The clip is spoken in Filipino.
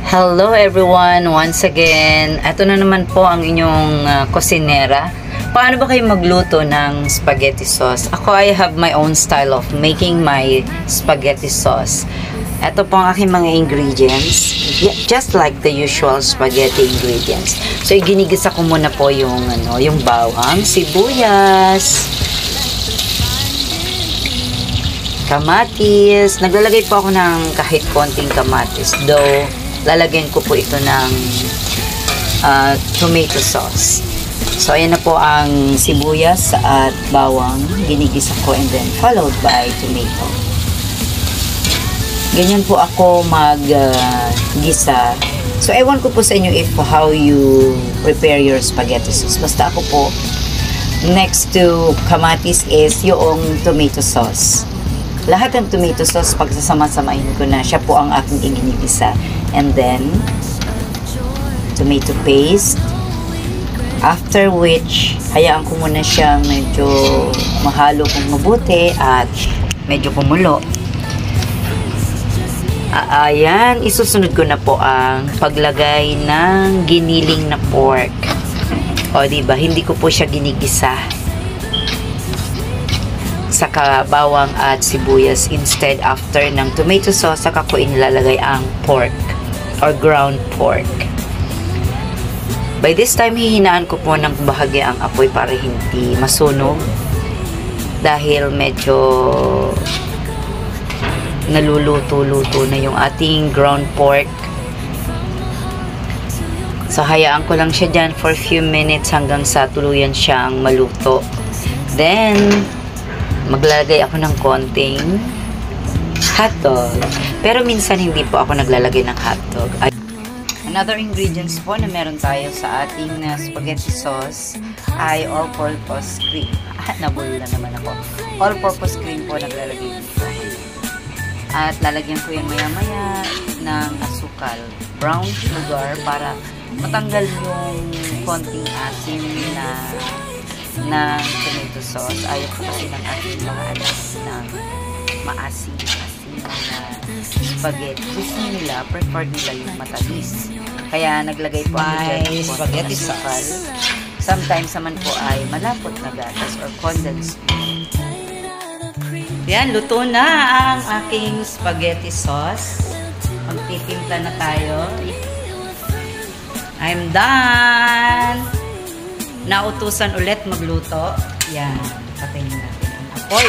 Hello everyone! Once again, ito na naman po ang inyong kusinera. Paano ba kayo magluto ng spaghetti sauce? Ako, I have my own style of making my spaghetti sauce. Ito po ang aking mga ingredients. Just like the usual spaghetti ingredients. So, iginigisa ko muna po yung bawang, sibuyas, kamatis. Naglalagay po ako ng kahit konting kamatis. Though, lalagyan ko po ito ng tomato sauce. So, ayan na po ang sibuyas at bawang. Ginigisa ko and then followed by tomato. Ganyan po ako mag-gisa. So, ewan ko po sa inyo if how you prepare your spaghetti sauce. Basta ako po, next to kamatis is yung tomato sauce. Lahat ng tomato sauce, pagsasama-samahin ko na, siya po ang aking iginigisa. And then, tomato paste. After which, hayaan ko muna siyang medyo mahalo kong mabuti at medyo kumulo. Ayan, isusunod ko na po ang paglagay ng giniling na pork. O, diba? Hindi ko po siya ginigisa. Saka bawang at sibuyas. Instead, after ng tomato sauce, saka ko inilalagay ang pork or ground pork. By this time, hihinaan ko po ng bahagya ang apoy para hindi masunog. Dahil medyo naluluto-luto na yung ating ground pork. So, hayaan ko lang siya dyan for a few minutes hanggang sa tuluyan siyang maluto. Then, maglalagay ako ng konting hotdog. Pero minsan hindi po ako naglalagay ng hotdog. Another ingredients po na meron tayo sa ating spaghetti sauce ay all-purpose cream. Nabulol na naman ako. All-purpose cream po naglalagay dito. At lalagyan ko yan maya-maya ng asukal. Brown sugar para matanggal yung konting asin na tomato sauce. Ayaw ko kasi ng ating mga anak ng maasim na spaghetti. Gusto nila, preferred nila yung matamis. Kaya naglagay po ay spaghetti sauce. Sometimes naman po ay malapot na gatas or condensed milk. Yan, luto na ang aking spaghetti sauce. Magtitimpla na tayo. I'm done! Nautusan ulit magluto. Yan. Patayin natin ang apoy.